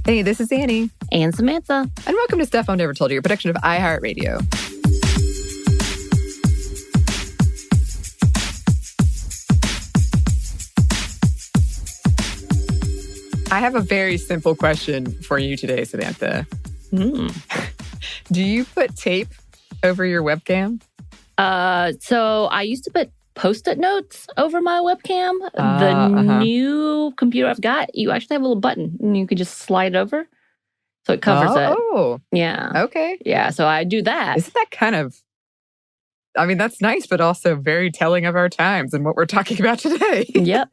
Hey, this is Anney. And Samantha. And welcome to Stuff I've Never Told You, a production of iHeartRadio. I have a very simple question for you today, Samantha. Do you put tape over your webcam? So I used to put Post-it notes over my webcam. The new computer I've got, you actually have a little button and you can just slide it over. So it covers it. Oh. Yeah. Okay. Yeah, so I do that. Isn't that kind of, I mean, that's nice, but also very telling of our times and what we're talking about today. Yep.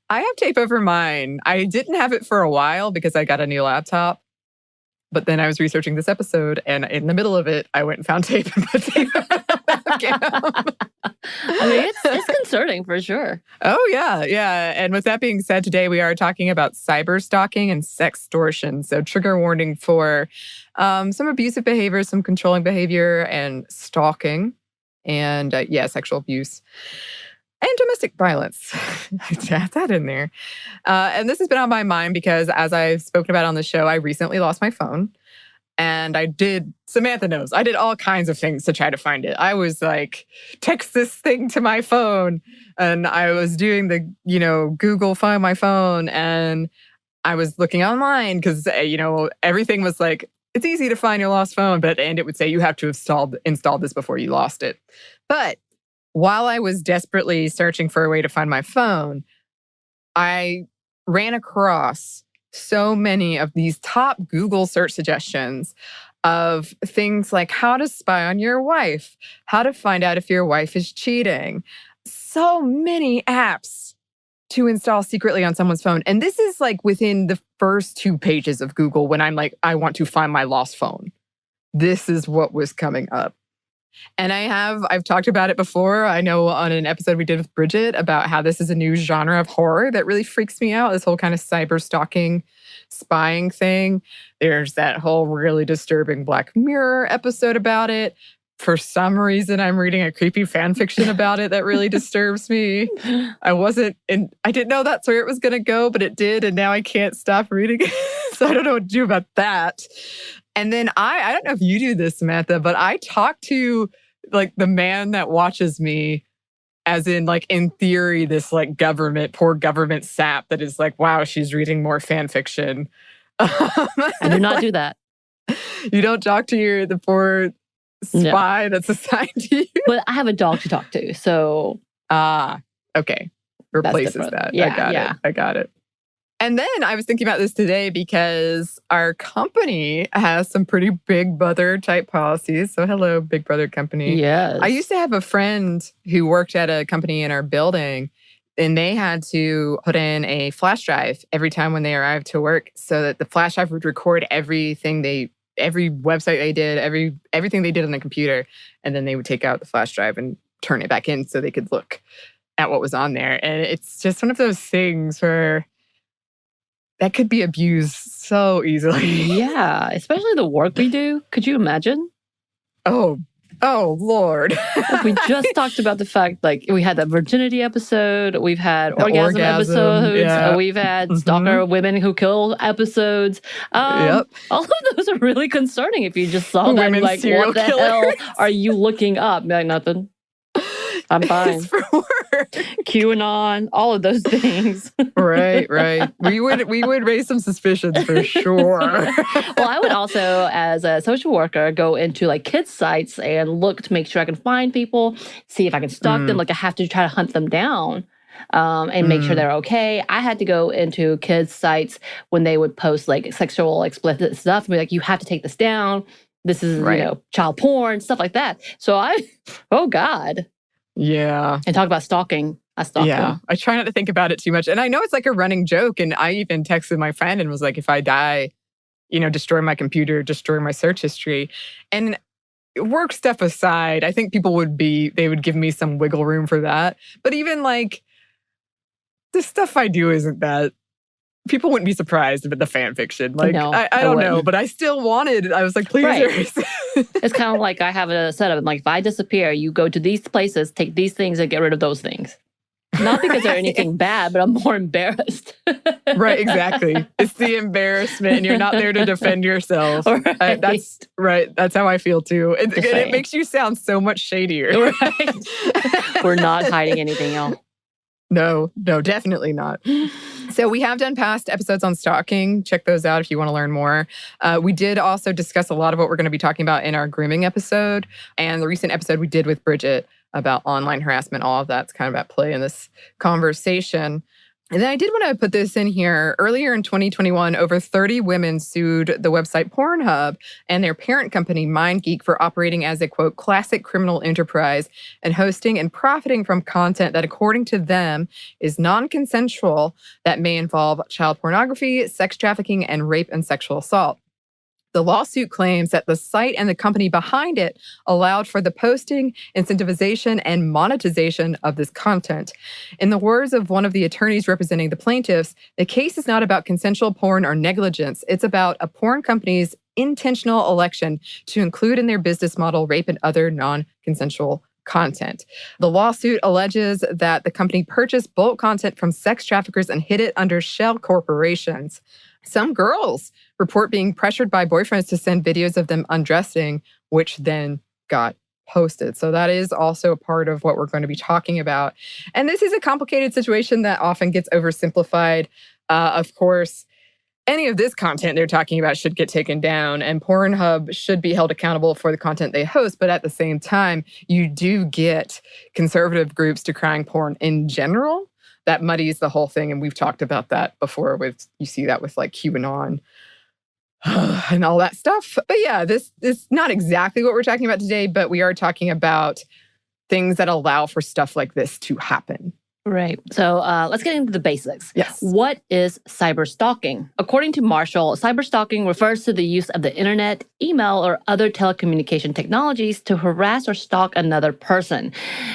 I have tape over mine. I didn't have it for a while because I got a new laptop. But then I was researching this episode, and in the middle of it, I went and found tape and put tape over the webcam. I mean, it's concerning for sure. Oh, yeah. And with that being said, today we are talking about cyberstalking and sextortion. So trigger warning for some abusive behavior, some controlling behavior, and stalking, and sexual abuse. And domestic violence. I add that in there. And this has been on my mind because, as I've spoken about on the show, I recently lost my phone. And Samantha knows, I did all kinds of things to try to find it. I was like, text this thing to my phone. And I was doing the, Google Find My Phone. And I was looking online because, everything was like, it's easy to find your lost phone. And it would say you have to have installed this before you lost it. But while I was desperately searching for a way to find my phone, I ran across so many of these top Google search suggestions of things like how to spy on your wife, how to find out if your wife is cheating. So many apps to install secretly on someone's phone. And this is like within the first 2 pages of Google when I'm like, I want to find my lost phone. This is what was coming up. And I've talked about it before. I know on an episode we did with Bridget about how this is a new genre of horror that really freaks me out. This whole kind of cyber stalking, spying thing. There's that whole really disturbing Black Mirror episode about it. For some reason, I'm reading a creepy fan fiction about it that really disturbs me. I didn't know that's where it was going to go, but it did. And now I can't stop reading it. So I don't know what to do about that. And then I don't know if you do this, Samantha, but I talk to like the man that watches me, as in like in theory, this like poor government sap that is like, wow, she's reading more fan fiction. I do not do that. You don't talk to the poor spy that's assigned to you? But I have a dog to talk to, so... okay. Replaces that. Yeah, I got it. And then I was thinking about this today because our company has some pretty big brother type policies. So hello, big brother company. Yes. I used to have a friend who worked at a company in our building, and they had to put in a flash drive every time when they arrived to work so that the flash drive would record every website they did, everything they did on the computer. And then they would take out the flash drive and turn it back in so they could look at what was on there. And it's just one of those things where that could be abused so easily. Yeah, especially the work we do. Could you imagine? Oh, Lord. We just talked about the fact, like, we had that virginity episode. We've had orgasm episodes. Yeah. We've had stalker women who kill episodes. Yep. All of those are really concerning if you just saw them. Like, what the hell are you looking up? Like, nothing. I'm fine. It's for work. QAnon, all of those things. Right. We would raise some suspicions for sure. Well, I would also, as a social worker, go into like kids' sites and look to make sure I can find people, see if I can stalk them. Like, I have to try to hunt them down and make sure they're okay. I had to go into kids' sites when they would post like sexual explicit stuff and be like, you have to take this down. This is, child porn, stuff like that. So oh God. Yeah. And talk about stalking. I stalk them. I try not to think about it too much. And I know it's like a running joke. And I even texted my friend and was like, if I die, destroy my computer, destroy my search history. And work stuff aside, I think people would give me some wiggle room for that. But even like the stuff I do isn't that. People wouldn't be surprised about the fan fiction. Like, no, I don't know, but I still I was like, please. It's kind of like I have a setup. Like, if I disappear, you go to these places, take these things, and get rid of those things. Not because they're Right. anything bad, but I'm more embarrassed. Right, exactly. It's the embarrassment, and you're not there to defend yourself. Right. That's right. That's how I feel too. Just It saying. makes you sound so much shadier. Right. We're not hiding anything, y'all. No, definitely not. So we have done past episodes on stalking. Check those out if you want to learn more. We did also discuss a lot of what we're going to be talking about in our grooming episode. And the recent episode we did with Bridget about online harassment, all of that's kind of at play in this conversation. And then I did want to put this in here. Earlier in 2021, over 30 women sued the website Pornhub and their parent company, MindGeek, for operating as a, quote, classic criminal enterprise and hosting and profiting from content that, according to them, is non-consensual that may involve child pornography, sex trafficking, and rape and sexual assault. The lawsuit claims that the site and the company behind it allowed for the posting, incentivization, and monetization of this content. In the words of one of the attorneys representing the plaintiffs, the case is not about consensual porn or negligence. It's about a porn company's intentional election to include in their business model rape and other non-consensual content. The lawsuit alleges that the company purchased bulk content from sex traffickers and hid it under shell corporations. Some girls report being pressured by boyfriends to send videos of them undressing, which then got posted. So that is also a part of what we're going to be talking about. And this is a complicated situation that often gets oversimplified. Of course, any of this content they're talking about should get taken down, and Pornhub should be held accountable for the content they host. But at the same time, you do get conservative groups decrying porn in general. That muddies the whole thing. And we've talked about that before with, you see that with like QAnon and all that stuff. But yeah, this is not exactly what we're talking about today, but we are talking about things that allow for stuff like this to happen. Right. So let's get into the basics. Yes. What is cyberstalking? According to Marshall, cyberstalking refers to the use of the internet, email, or other telecommunication technologies to harass or stalk another person.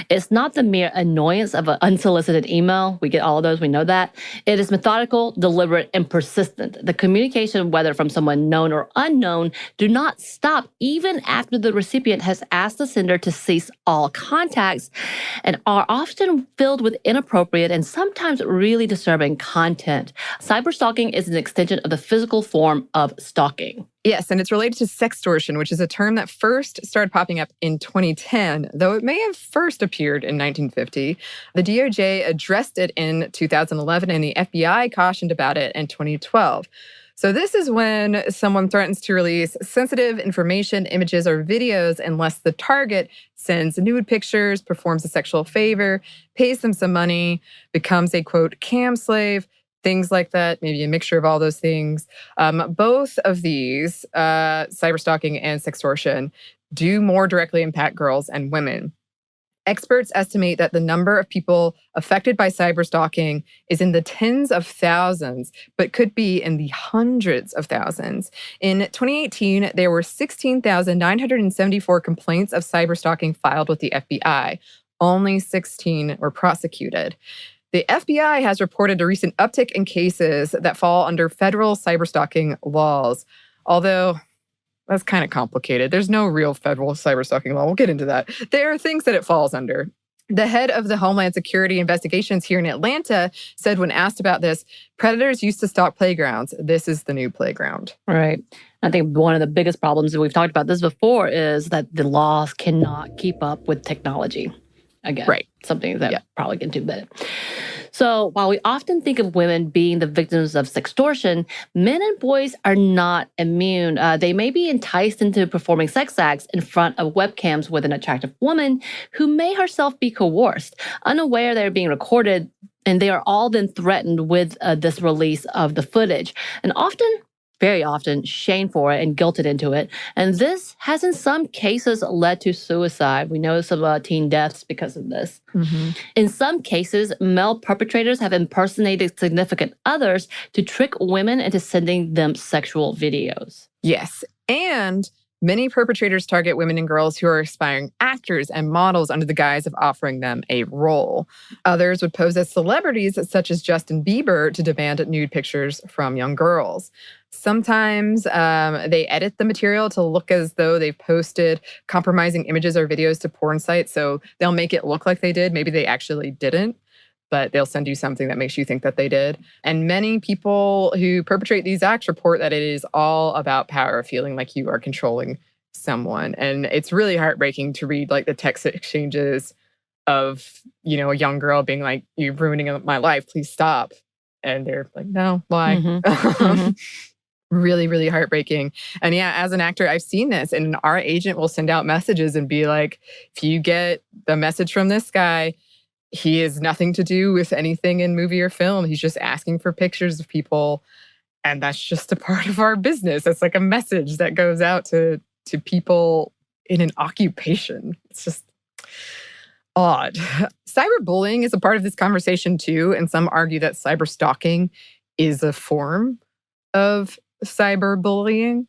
It's not the mere annoyance of an unsolicited email. We get all of those. We know that. It is methodical, deliberate, and persistent. The communication, whether from someone known or unknown, do not stop even after the recipient has asked the sender to cease all contacts, and are often filled with inappropriate and sometimes really disturbing content. Cyberstalking is an extension of the physical form of stalking. Yes, and it's related to sextortion, which is a term that first started popping up in 2010, though it may have first appeared in 1950. The DOJ addressed it in 2011, and the FBI cautioned about it in 2012. So this is when someone threatens to release sensitive information, images, or videos unless the target sends nude pictures, performs a sexual favor, pays them some money, becomes a, quote, cam slave, things like that, maybe a mixture of all those things. Both of these, cyberstalking and sextortion, do more directly impact girls and women. Experts estimate that the number of people affected by cyberstalking is in the tens of thousands, but could be in the hundreds of thousands. In 2018, there were 16,974 complaints of cyberstalking filed with the FBI. Only 16 were prosecuted. The FBI has reported a recent uptick in cases that fall under federal cyberstalking laws, although that's kind of complicated. There's no real federal cyberstalking law. We'll get into that. There are things that it falls under. The head of the Homeland Security investigations here in Atlanta said when asked about this, predators used to stalk playgrounds. This is the new playground. Right. I think one of the biggest problems, and we've talked about this before, is that the laws cannot keep up with technology. Again, right. Something that probably can do better. So while we often think of women being the victims of sextortion, men and boys are not immune. They may be enticed into performing sex acts in front of webcams with an attractive woman who may herself be coerced, unaware they're being recorded, and they are all then threatened with this release of the footage. And often, very often, shamed for it and guilted into it. And this has in some cases led to suicide. We know some teen deaths because of this. Mm-hmm. In some cases, male perpetrators have impersonated significant others to trick women into sending them sexual videos. Yes, and many perpetrators target women and girls who are aspiring actors and models under the guise of offering them a role. Others would pose as celebrities, such as Justin Bieber, to demand nude pictures from young girls. Sometimes they edit the material to look as though they've posted compromising images or videos to porn sites, so they'll make it look like they did. Maybe they actually didn't. but they'll send you something that makes you think that they did. And many people who perpetrate these acts report that it is all about power, feeling like you are controlling someone. And it's really heartbreaking to read like the text exchanges of, a young girl being like, "You're ruining my life, please stop." And they're like, "No, why?" Really, really heartbreaking. And yeah, as an actor, I've seen this. And our agent will send out messages and be like, "If you get the message from this guy, he has nothing to do with anything in movie or film. He's just asking for pictures of people. And that's just a part of our business." That's like a message that goes out to people in an occupation. It's just odd. Cyberbullying is a part of this conversation too. And some argue that cyberstalking is a form of cyberbullying.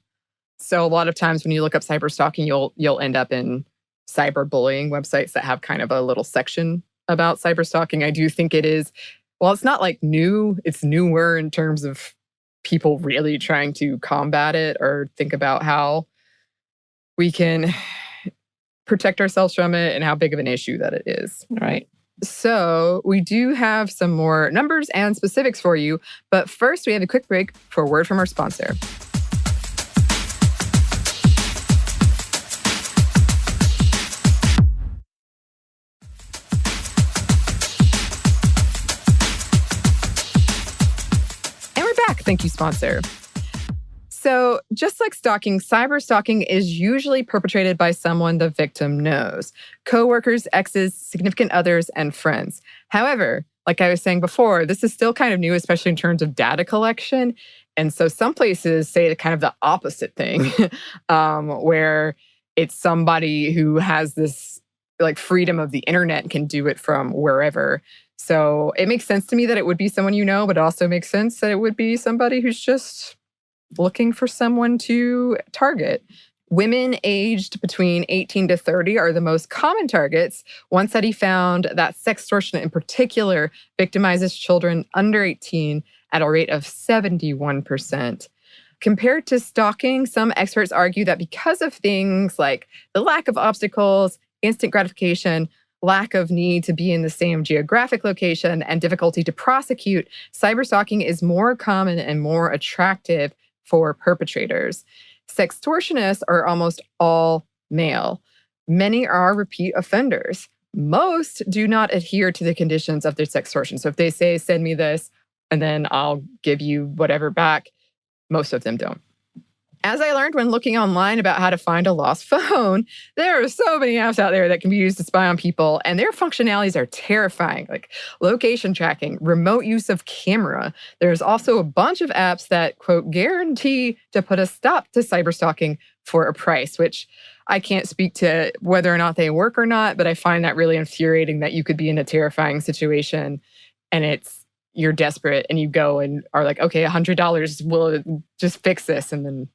So a lot of times when you look up cyberstalking, you'll end up in cyberbullying websites that have kind of a little section about cyberstalking. I do think it is, well, it's not like new, it's newer in terms of people really trying to combat it or think about how we can protect ourselves from it and how big of an issue that it is. Right. So we do have some more numbers and specifics for you. But first, we have a quick break for a word from our sponsor. And we're back. Thank you, sponsor. So just like stalking, cyberstalking is usually perpetrated by someone the victim knows: coworkers, exes, significant others, and friends. However, like I was saying before, this is still kind of new, especially in terms of data collection. And so some places say kind of the opposite thing, where it's somebody who has this like freedom of the internet and can do it from wherever. So it makes sense to me that it would be someone you know, but it also makes sense that it would be somebody who's just looking for someone to target. Women aged between 18 to 30 are the most common targets. One study found that sextortion in particular victimizes children under 18 at a rate of 71%. Compared to stalking, some experts argue that because of things like the lack of obstacles, instant gratification, lack of need to be in the same geographic location, and difficulty to prosecute, cyberstalking is more common and more attractive for perpetrators. Sextortionists are almost all male. Many are repeat offenders. Most do not adhere to the conditions of their sextortion. So if they say, "Send me this, and then I'll give you whatever back," most of them don't. As I learned when looking online about how to find a lost phone, there are so many apps out there that can be used to spy on people, and their functionalities are terrifying, like location tracking, remote use of camera. There's also a bunch of apps that, quote, guarantee to put a stop to cyberstalking for a price, which I can't speak to whether or not they work or not, but I find that really infuriating that you could be in a terrifying situation and you're desperate and you go and are like, "Okay, $100 will just fix this," and then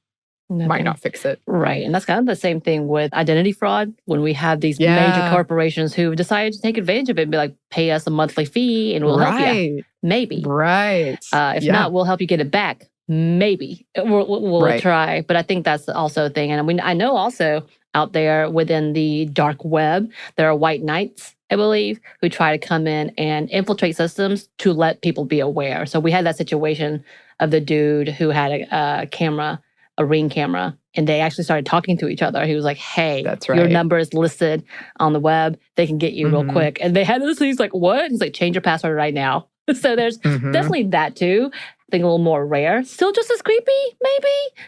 might not fix it. Right. And that's kind of the same thing with identity fraud when we have these major corporations who decide to take advantage of it and be like, "Pay us a monthly fee and we'll help you." Maybe. Right. If not, we'll help you get it back. Maybe. We'll try. But I think that's also a thing. And I know also out there within the dark web, there are white knights, I believe, who try to come in and infiltrate systems to let people be aware. So we had that situation of the dude who had a camera, a Ring camera, and they actually started talking to each other. He was like, "Hey, that's right, your number is listed on the web. They can get you real quick." And they had this. He's like, "What?" He's like, "Change your password right now." So there's definitely that too. I think a little more rare. Still just as creepy, maybe,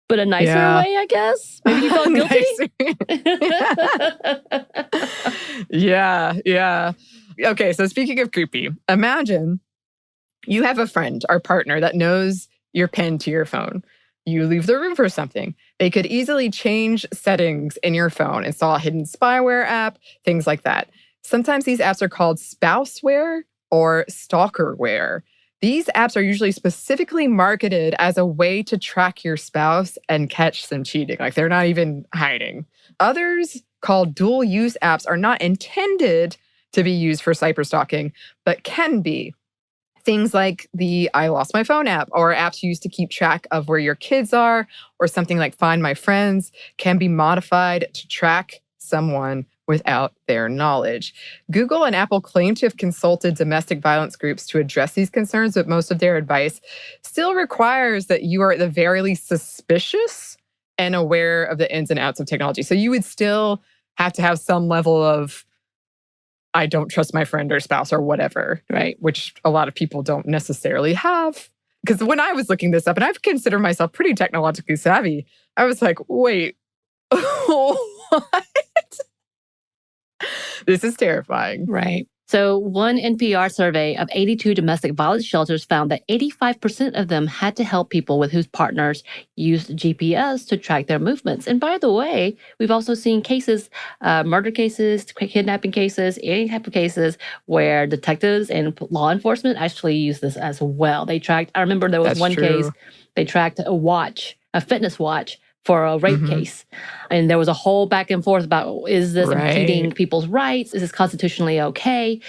but a nicer way, I guess. Maybe you felt guilty. Yeah. Okay, so speaking of creepy, imagine you have a friend or partner that knows your PIN to your phone. You leave the room for something. They could easily change settings in your phone, install a hidden spyware app, things like that. Sometimes these apps are called spouseware or stalkerware. These apps are usually specifically marketed as a way to track your spouse and catch some cheating. Like they're not even hiding. Others, called dual use apps, are not intended to be used for cyberstalking, but can be. Things like the "I lost my phone" app, or apps used to keep track of where your kids are, or something like Find My Friends, can be modified to track someone without their knowledge. Google and Apple claim to have consulted domestic violence groups to address these concerns, but most of their advice still requires that you are at the very least suspicious and aware of the ins and outs of technology. So you would still have to have some level of, I don't trust my friend or spouse or whatever, right? Which a lot of people don't necessarily have. Because when I was looking this up, and I've considered myself pretty technologically savvy, I was like, wait, what? This is terrifying. Right. So one NPR survey of 82 domestic violence shelters found that 85% of them had to help people with whose partners used GPS to track their movements. And by the way, we've also seen cases, murder cases, kidnapping cases, any type of cases where detectives and law enforcement actually use this as well. They tracked, I remember there was one case, they tracked a watch, a fitness watch, for a rape case. And there was a whole back and forth about, is this impeding people's rights? Is this constitutionally okay?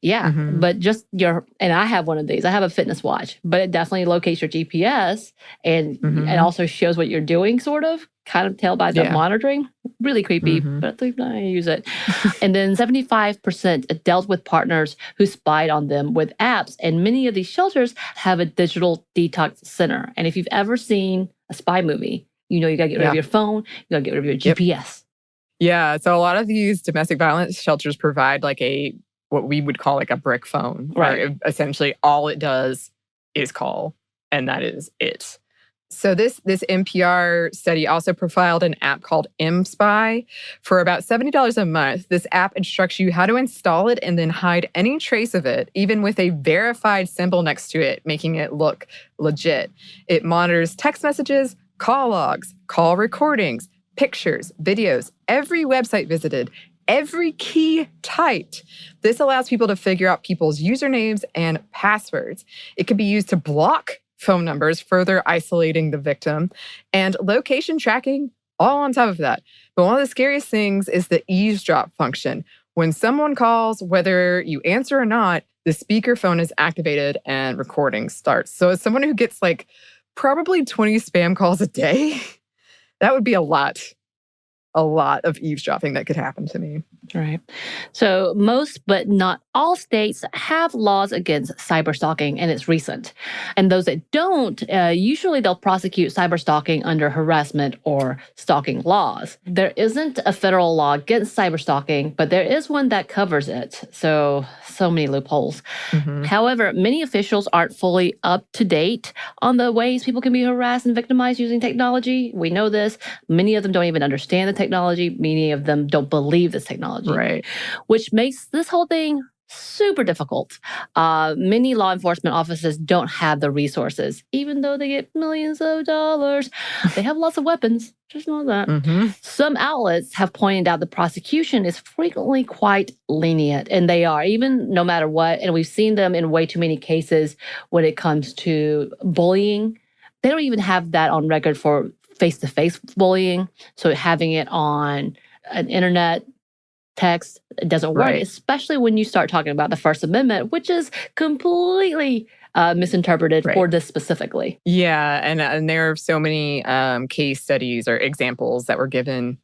Yeah, but just and I have one of these. I have a fitness watch, but it definitely locates your GPS and it also shows what you're doing, sort of. Kind of tell by the monitoring. Really creepy, but I use it. And then 75% dealt with partners who spied on them with apps. And many of these shelters have a digital detox center. And if you've ever seen a spy movie, you know you got to get rid of your phone, you got to get rid of your GPS. Yeah, so a lot of these domestic violence shelters provide like what we would call like a brick phone. Right. Essentially all it does is call, and that is it. So this NPR study also profiled an app called mSpy. For about $70 a month, this app instructs you how to install it and then hide any trace of it, even with a verified symbol next to it, making it look legit. It monitors text messages, call logs, call recordings, pictures, videos, every website visited, every key typed. This allows people to figure out people's usernames and passwords. It can be used to block phone numbers, further isolating the victim, and location tracking all on top of that. But one of the scariest things is the eavesdrop function. When someone calls, whether you answer or not, the speakerphone is activated and recording starts. So as someone who gets like probably 20 spam calls a day, that would be a lot of eavesdropping that could happen to me. Right. So most, but not all states have laws against cyberstalking, and it's recent. And those that don't, usually they'll prosecute cyberstalking under harassment or stalking laws. There isn't a federal law against cyberstalking, but there is one that covers it. So many loopholes. However, many officials aren't fully up to date on the ways people can be harassed and victimized using technology. We know this. Many of them don't even understand the technology. Many of them don't believe this technology. Right. Which makes this whole thing super difficult. Many law enforcement offices don't have the resources, even though they get millions of dollars. They have lots of weapons. Just know that. Some outlets have pointed out the prosecution is frequently quite lenient, and they are, even no matter what. And we've seen them in way too many cases when it comes to bullying. They don't even have that on record for face-to-face bullying. So having it on an internet text, it doesn't work, especially when you start talking about the First Amendment, which is completely misinterpreted for this specifically. Yeah, and there are so many case studies or examples that were given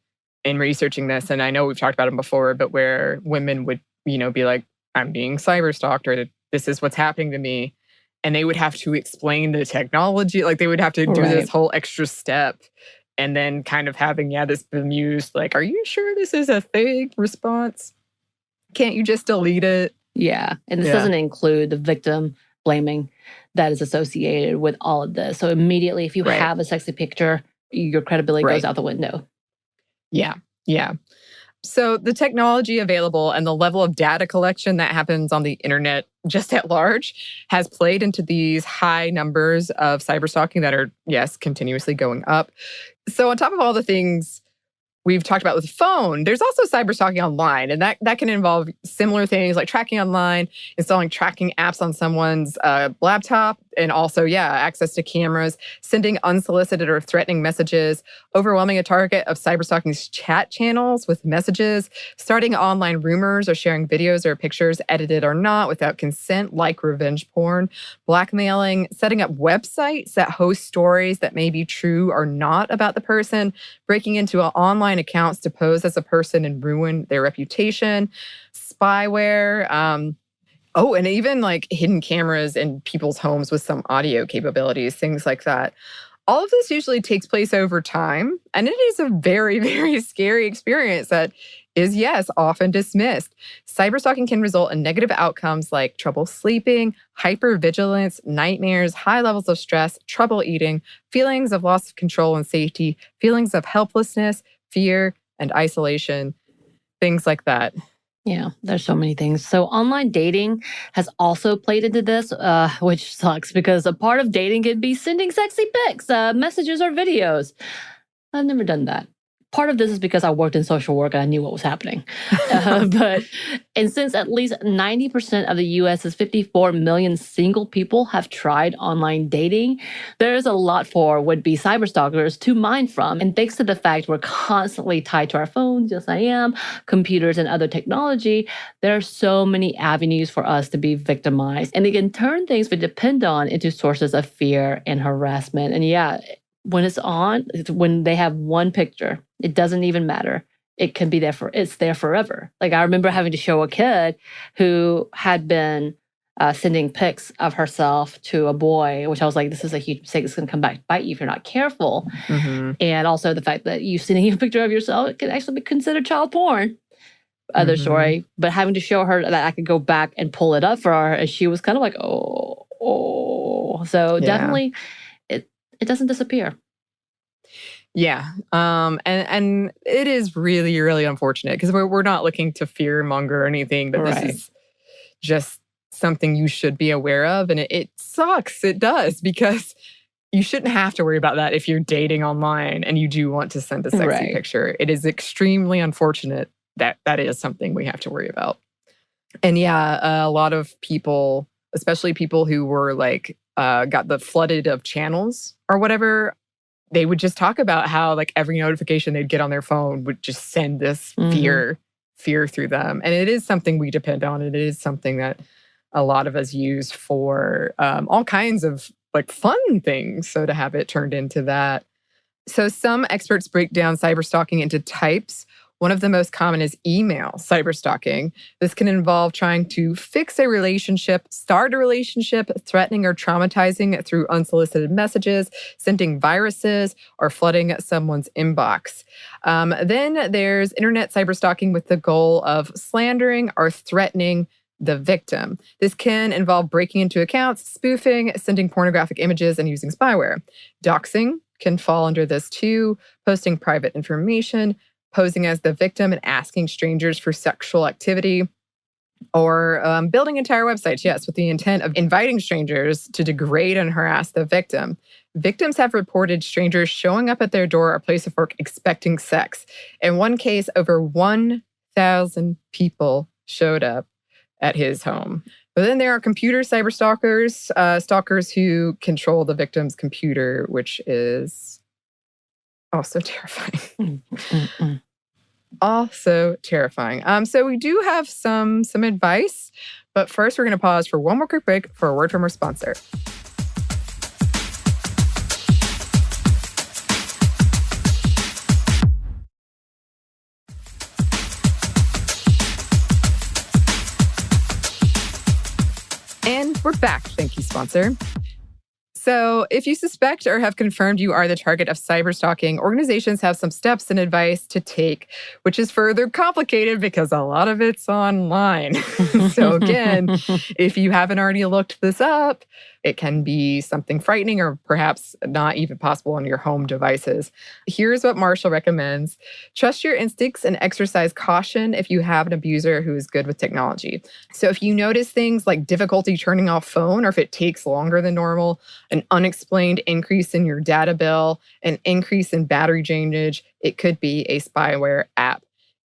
in researching this, and I know we've talked about them before, but where women would, be like, I'm being cyberstalked, or this is what's happening to me, and they would have to explain the technology, like they would have to do this whole extra step. And then kind of having, this bemused, like, are you sure this is a thing response? Can't you just delete it? Yeah. And this doesn't include the victim blaming that is associated with all of this. So immediately, if you have a sexy picture, your credibility goes out the window. Yeah. So the technology available and the level of data collection that happens on the internet just at large has played into these high numbers of cyberstalking that are, continuously going up. So on top of all the things we've talked about with the phone, there's also cyberstalking online. And that can involve similar things like tracking online, installing tracking apps on someone's laptop. And also, access to cameras, sending unsolicited or threatening messages, overwhelming a target of cyberstalking's chat channels with messages, starting online rumors or sharing videos or pictures, edited or not, without consent, like revenge porn, blackmailing, setting up websites that host stories that may be true or not about the person, breaking into online accounts to pose as a person and ruin their reputation, spyware, and even like hidden cameras in people's homes with some audio capabilities, things like that. All of this usually takes place over time, and it is a very, very scary experience that is, yes, often dismissed. Cyberstalking can result in negative outcomes like trouble sleeping, hypervigilance, nightmares, high levels of stress, trouble eating, feelings of loss of control and safety, feelings of helplessness, fear, and isolation, things like that. Yeah, there's so many things. So online dating has also played into this, which sucks because a part of dating can be sending sexy pics, messages, or videos. I've never done that. Part of this is because I worked in social work and I knew what was happening. And since at least 90% of the US's 54 million single people have tried online dating, there's a lot for would-be cyberstalkers to mine from. And thanks to the fact we're constantly tied to our phones, yes I am, computers and other technology, there are so many avenues for us to be victimized. And they can turn things we depend on into sources of fear and harassment. And when it's on, when they have one picture, it doesn't even matter. It can be it's there forever. Like I remember having to show a kid who had been sending pics of herself to a boy, which I was like, this is a huge mistake. It's going to come back to bite you if you're not careful. Mm-hmm. And also the fact that you sending a picture of yourself, it can actually be considered child porn. Other story. But having to show her that I could go back and pull it up for her, and she was kind of like, oh. So definitely, it doesn't disappear. Yeah. And it is really, really unfortunate because we're not looking to fear monger or anything, but this is just something you should be aware of. And it sucks. It does, because you shouldn't have to worry about that if you're dating online and you do want to send a sexy picture. It is extremely unfortunate that that is something we have to worry about. And a lot of people, especially people who were like, got the flooded of channels or whatever, they would just talk about how like every notification they'd get on their phone would just send this fear through them. And it is something we depend on. And it is something that a lot of us use for all kinds of like fun things. So to have it turned into that. So some experts break down cyberstalking into types. One of the most common is email cyberstalking. This can involve trying to fix a relationship, start a relationship, threatening or traumatizing through unsolicited messages, sending viruses, or flooding someone's inbox. Then there's internet cyberstalking with the goal of slandering or threatening the victim. This can involve breaking into accounts, spoofing, sending pornographic images, and using spyware. Doxing can fall under this too, posting private information, posing as the victim and asking strangers for sexual activity, or building entire websites, with the intent of inviting strangers to degrade and harass the victim. Victims have reported strangers showing up at their door or place of work expecting sex. In one case, over 1,000 people showed up at his home. But then there are computer cyberstalkers, stalkers who control the victim's computer, which is also terrifying. Also terrifying. So we do have some advice, but first we're going to pause for one more quick break for a word from our sponsor. And we're back. Thank you, sponsor. So if you suspect or have confirmed you are the target of cyberstalking, organizations have some steps and advice to take, which is further complicated because a lot of it's online. So again, if you haven't already looked this up, it can be something frightening or perhaps not even possible on your home devices. Here's what Marshall recommends. Trust your instincts and exercise caution if you have an abuser who is good with technology. So if you notice things like difficulty turning off phone, or if it takes longer than normal, an unexplained increase in your data bill, an increase in battery drainage, it could be a spyware app.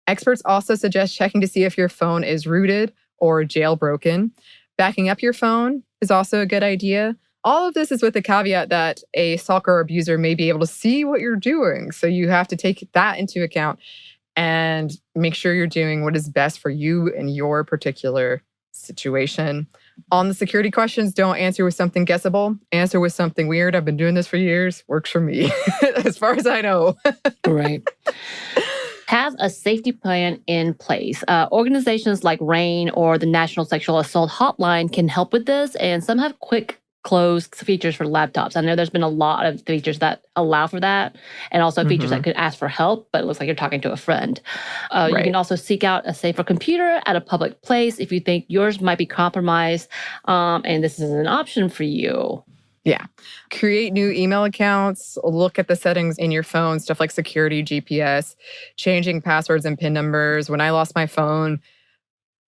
Experts also suggest checking to see if your phone is rooted or jailbroken. Backing up your phone is also a good idea. All of this is with the caveat that a stalker or abuser may be able to see what you're doing. So you have to take that into account and make sure you're doing what is best for you in your particular situation. On the security questions, don't answer with something guessable. Answer with something weird. I've been doing this for years. Works for me, as far as I know. Right. Have a safety plan in place. Organizations like RAINN or the National Sexual Assault Hotline can help with this, and some have quick close features for laptops. I know there's been a lot of features that allow for that, and also features that could ask for help, but it looks like you're talking to a friend. You can also seek out a safer computer at a public place if you think yours might be compromised, and this is an option for you. Yeah. Create new email accounts, look at the settings in your phone, stuff like security, GPS, changing passwords and PIN numbers. When I lost my phone,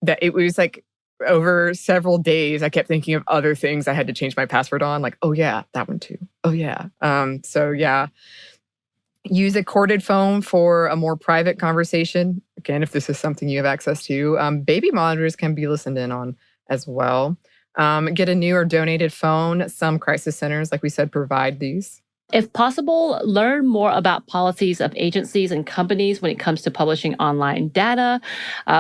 that it was like over several days, I kept thinking of other things I had to change my password on. Like, oh yeah, that one too. Oh yeah. So yeah. Use a corded phone for a more private conversation. Again, if this is something you have access to. Baby monitors can be listened in on as well. Get a new or donated phone. Some crisis centers, like we said, provide these. If possible, learn more about policies of agencies and companies when it comes to publishing online data.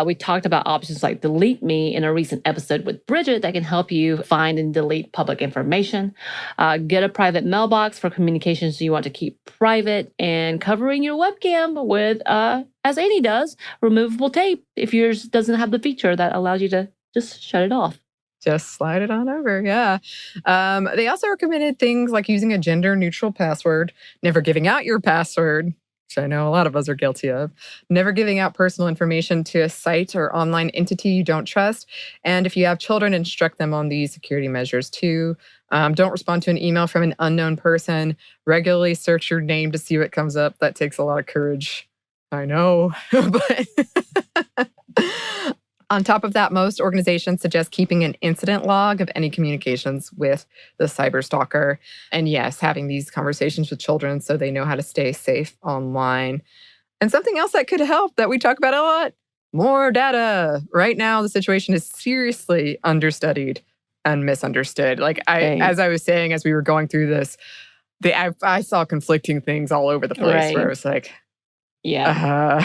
We talked about options like Delete Me in a recent episode with Bridget that can help you find and delete public information. Get a private mailbox for communications you want to keep private, and covering your webcam with, as Anney does, removable tape if yours doesn't have the feature that allows you to just shut it off. Just slide it on over, yeah. They also recommended things like using a gender-neutral password, never giving out your password, which I know a lot of us are guilty of, never giving out personal information to a site or online entity you don't trust. And if you have children, instruct them on these security measures too. Don't respond to an email from an unknown person. Regularly search your name to see what comes up. That takes a lot of courage. I know, but... On top of that, most organizations suggest keeping an incident log of any communications with the cyberstalker. And yes, having these conversations with children so they know how to stay safe online. And something else that could help that we talk about a lot, more data. Right now, the situation is seriously understudied and misunderstood. Like as I was saying, as we were going through this, I saw conflicting things all over the place where I was like, yeah.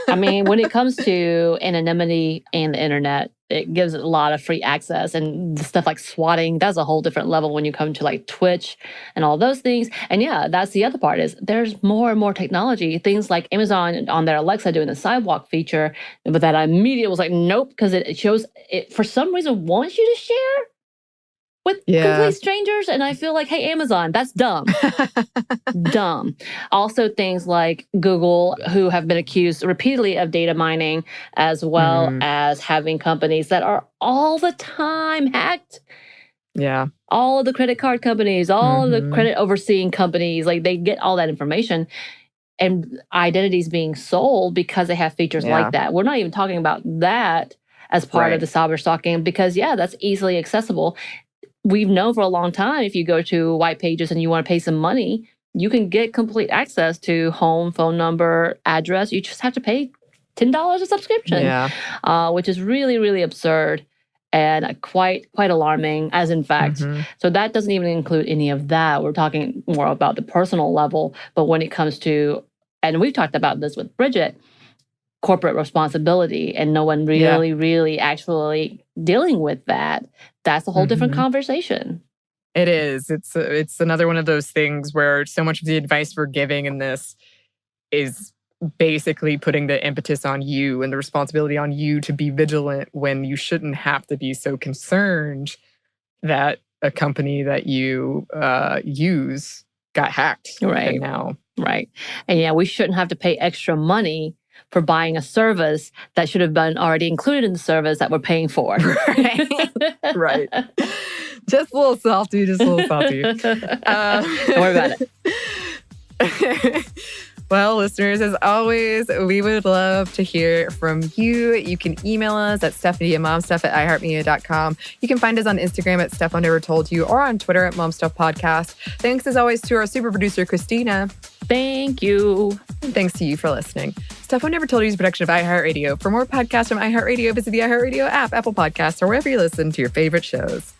I mean, when it comes to anonymity and the internet, it gives a lot of free access, and stuff like swatting, that's a whole different level when you come to like Twitch and all those things. And yeah, that's the other part, is there's more and more technology. Things like Amazon on their Alexa doing the sidewalk feature, but that I immediately was like, nope, because it shows it for some reason wants you to share with complete strangers. And I feel like, hey, Amazon, that's dumb. Dumb. Also, things like Google, who have been accused repeatedly of data mining, as well as having companies that are all the time hacked. Yeah. All of the credit card companies, all of the credit overseeing companies, like they get all that information. And identities being sold because they have features like that. We're not even talking about that as part of the cyberstalking, because, that's easily accessible. We've known for a long time, if you go to White Pages and you want to pay some money, you can get complete access to home, phone number, address. You just have to pay $10 a subscription, which is really, really absurd and quite alarming, as in fact. So that doesn't even include any of that. We're talking more about the personal level. But when it comes to, and we've talked about this with Bridget, corporate responsibility, and no one really actually dealing with that, that's a whole different conversation. It is. It's another one of those things where so much of the advice we're giving in this is basically putting the impetus on you and the responsibility on you to be vigilant, when you shouldn't have to be so concerned that a company that you use got hacked. Right. Now. Right. And we shouldn't have to pay extra money for buying a service that should have been already included in the service that we're paying for. Right. Just a little salty, Don't worry about it. Well, listeners, as always, we would love to hear from you. You can email us at stephanie@momstuff@iheartmedia.com. You can find us on Instagram at Steph Never Told You, or on Twitter at momstuffpodcast. Thanks, as always, to our super producer, Christina. Thank you. And thanks to you for listening. Stuff I Never Told You is a production of iHeartRadio. For more podcasts from iHeartRadio, visit the iHeartRadio app, Apple Podcasts, or wherever you listen to your favorite shows.